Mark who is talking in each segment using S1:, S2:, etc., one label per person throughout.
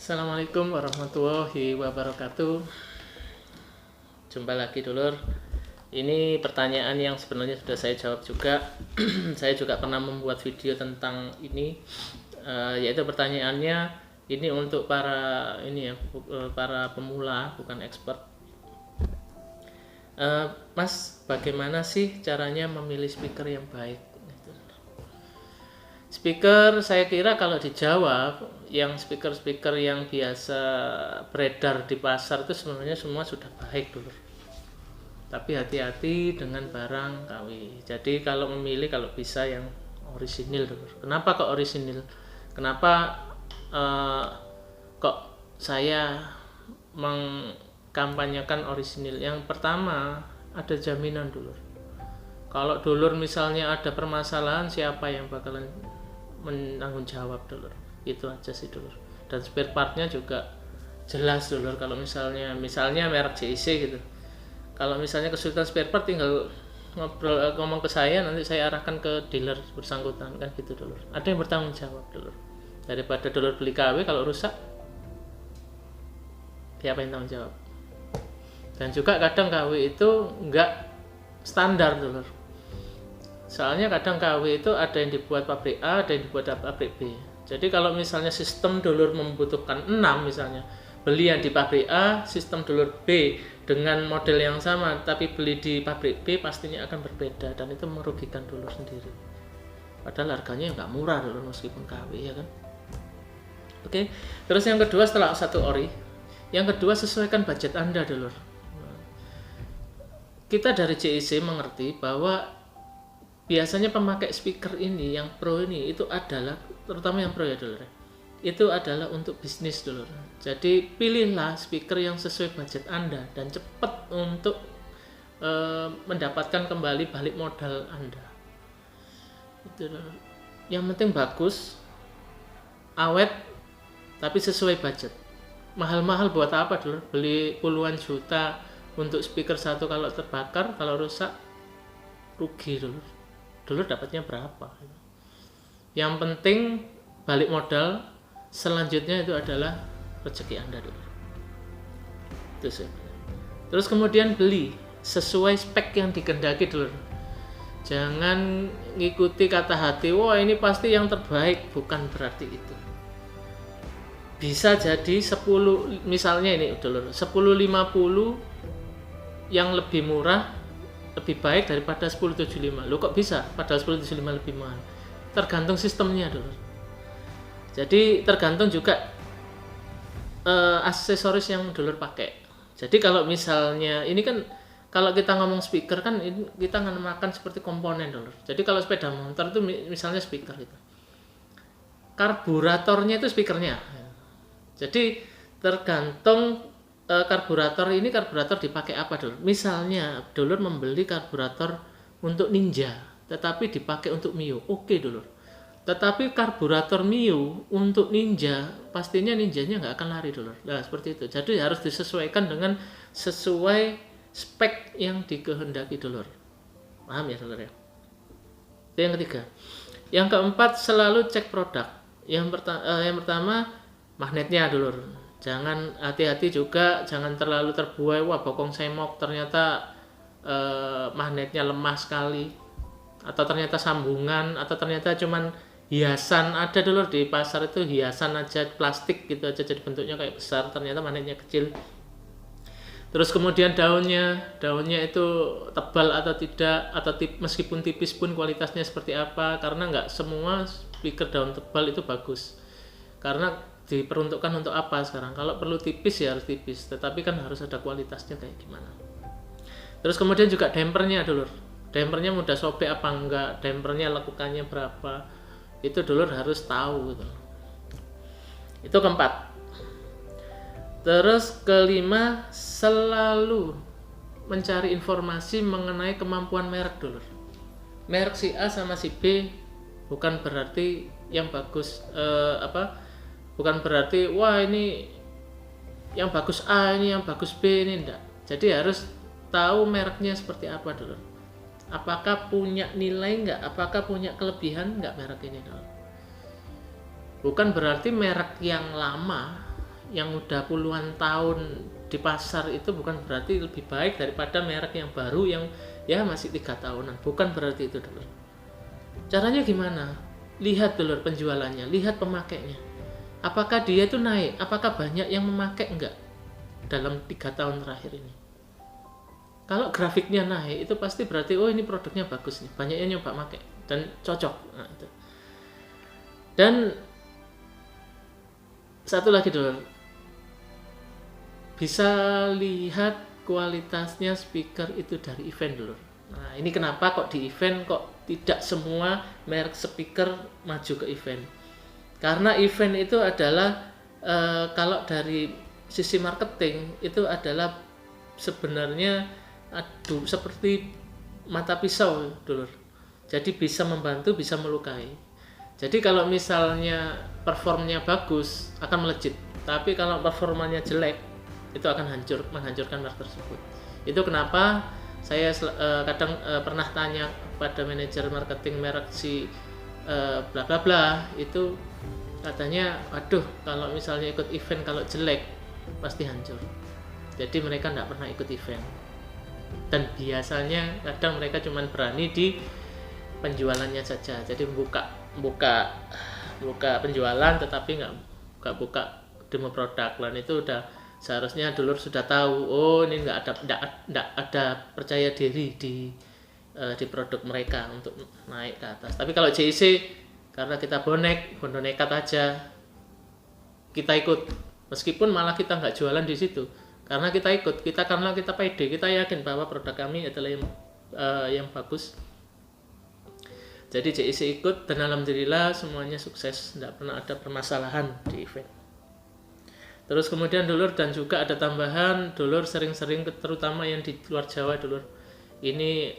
S1: Assalamualaikum warahmatullahi wabarakatuh. Jumpa lagi dulur. Ini pertanyaan yang sebenarnya sudah saya jawab juga. Saya juga pernah membuat video tentang ini, yaitu pertanyaannya ini untuk para pemula, bukan expert. Mas, bagaimana sih caranya memilih speaker yang baik? Speaker, saya kira kalau dijawab, yang speaker yang biasa beredar di pasar itu sebenarnya semua sudah baik dulu. Tapi hati-hati dengan barang KW. Jadi kalau memilih, kalau bisa yang orisinil dulu. Kenapa kok orisinil? Kenapa kok saya mengkampanyekan orisinil? Yang pertama, ada jaminan dulu. Kalau dulur misalnya ada permasalahan, siapa yang bakalan menanggung jawab dulur? Itu aja sih dulur. Dan spare partnya juga jelas dulur. Kalau misalnya merek JIC gitu, kalau misalnya kesulitan spare part, tinggal ngomong ke saya, nanti saya arahkan ke dealer bersangkutan, kan gitu dulur. Ada yang bertanggung jawab dulur. Daripada dulur beli KW, kalau rusak siapa yang tanggung jawab? Dan juga kadang KW itu enggak standar dulur. Soalnya kadang KW itu ada yang dibuat pabrik A, ada yang dibuat pabrik B. Jadi kalau misalnya sistem dulur membutuhkan 6 misalnya, beli yang di pabrik A, sistem dulur B dengan model yang sama, tapi beli di pabrik B pastinya akan berbeda, dan itu merugikan dulur sendiri. Padahal harganya nggak murah dulur meskipun KW, ya kan? Oke. Terus yang kedua, setelah satu ori, yang kedua sesuaikan budget Anda dulur. Kita dari JIC mengerti bahwa biasanya pemakai speaker ini yang pro ini itu adalah, terutama yang pro ya dulur, itu adalah untuk bisnis dulur. Jadi pilihlah speaker yang sesuai budget Anda dan cepat untuk mendapatkan kembali balik modal Anda. Itu dulur. Yang penting bagus, awet, tapi sesuai budget. Mahal-mahal buat apa dulur? Beli puluhan juta untuk speaker satu, kalau terbakar, kalau rusak, rugi dulur. Dulu dapatnya berapa? Yang penting balik modal, selanjutnya itu adalah rezeki Anda dulu. Itu sih. Terus kemudian beli sesuai spek yang dikehendaki dulu. Jangan ngikuti kata hati, wah ini pasti yang terbaik, bukan berarti itu. Bisa jadi 10, misalnya ini dulu, 1050 yang lebih murah lebih baik daripada 1075. Lo kok bisa? Padahal 1075 lebih mahal. Tergantung sistemnya dulu. Jadi tergantung juga aksesoris yang dulur pakai. Jadi kalau misalnya ini kan, kalau kita ngomong speaker kan ini kita namakan seperti komponen dulur. Jadi kalau sepeda motor itu misalnya speaker itu, karburatornya itu speakernya. Jadi tergantung karburator dipakai apa dulur. Misalnya dulur membeli karburator untuk Ninja tetapi dipakai untuk Mio, oke dulur. Tetapi karburator Mio untuk Ninja, pastinya Ninjanya nggak akan lari dulur. Nah seperti itu. Jadi harus disesuaikan dengan sesuai spek yang dikehendaki dulur. Paham ya dulur ya? Itu yang ketiga. Yang keempat, selalu cek produk. Yang pertama magnetnya dulur. Jangan, hati-hati juga, jangan terlalu terbuai, wah bokong semok ternyata magnetnya lemah sekali, atau ternyata sambungan, atau ternyata cuman hiasan. Ada dulu di pasar itu hiasan aja, plastik gitu aja, jadi bentuknya kayak besar, ternyata magnetnya kecil. Terus kemudian daunnya itu tebal atau tidak, atau meskipun tipis pun kualitasnya seperti apa, karena nggak semua speaker daun tebal itu bagus. Karena diperuntukkan untuk apa sekarang? Kalau perlu tipis ya harus tipis, tetapi kan harus ada kualitasnya kayak gimana. Terus kemudian juga dampernya dulur. Dampernya mudah sobek apa enggak? Dampernya lekukannya berapa? Itu dulur harus tahu gitu. Itu keempat. Terus kelima, selalu mencari informasi mengenai kemampuan merek dulur. Merek si A sama si B bukan berarti yang bagus bukan berarti wah ini yang bagus A, ini yang bagus B, ini enggak. Jadi harus tahu mereknya seperti apa dulu. Apakah punya nilai enggak? Apakah punya kelebihan enggak merek ini dulu? Bukan berarti merek yang lama yang udah puluhan tahun di pasar itu bukan berarti lebih baik daripada merek yang baru yang ya masih 3 tahunan, bukan berarti itu dulur. Caranya gimana? Lihat dulur penjualannya, lihat pemakainya, apakah dia itu naik, apakah banyak yang memakai enggak dalam 3 tahun terakhir ini. Kalau grafiknya naik itu pasti berarti oh ini produknya bagus nih, banyak yang nyoba pakai dan cocok. Nah, itu. Dan satu lagi dulur, bisa lihat kualitasnya speaker itu dari event dulur. Nah ini kenapa kok di event kok tidak semua merek speaker maju ke event, karena event itu adalah kalau dari sisi marketing itu adalah sebenarnya seperti mata pisau dulur, jadi bisa membantu bisa melukai. Jadi kalau misalnya performnya bagus akan melejit, tapi kalau performanya jelek itu akan menghancurkan merek tersebut. Itu kenapa saya kadang pernah tanya pada manajer marketing merek si bla bla bla, itu katanya aduh kalau misalnya ikut event kalau jelek pasti hancur. Jadi mereka tidak pernah ikut event, dan biasanya kadang mereka cuma berani di penjualannya saja, jadi buka penjualan tetapi nggak buka demo produk. Dan itu udah seharusnya dulur sudah tahu, oh ini nggak ada percaya diri di produk mereka untuk naik ke atas. Tapi kalau JIC karena kita bondo nekat aja kita ikut, meskipun malah kita nggak jualan di situ, karena kita ikut, karena kita pede, kita yakin bahwa produk kami adalah yang bagus. Jadi JIC ikut dan alhamdulillah semuanya sukses, tidak pernah ada permasalahan di event. Terus kemudian dulur, dan juga ada tambahan dulur, sering-sering terutama yang di luar Jawa dulur, ini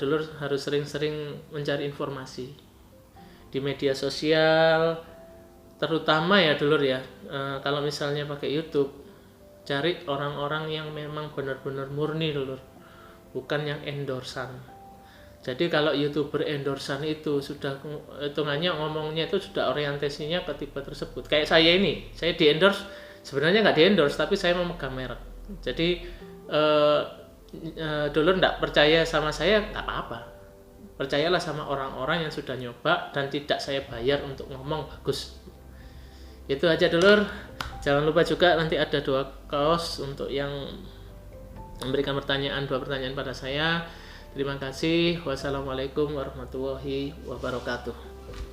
S1: dulur harus sering-sering mencari informasi di media sosial terutama ya dulur ya. Kalau misalnya pakai YouTube, cari orang-orang yang memang benar-benar murni dulur, bukan yang endorsan. Jadi kalau YouTuber endorsan itu sudah hitungannya ngomongnya itu sudah orientasinya ke tipe tersebut. Kayak saya ini, saya di endorse, sebenarnya nggak di endorse tapi saya memegang merek. Jadi dulur nggak percaya sama saya nggak apa-apa, percayalah sama orang-orang yang sudah nyoba dan tidak saya bayar untuk ngomong bagus. Itu aja dulur. Jangan lupa juga nanti ada 2 kaos untuk yang memberikan 2 pertanyaan pada saya. Terima kasih. Wassalamualaikum warahmatullahi wabarakatuh.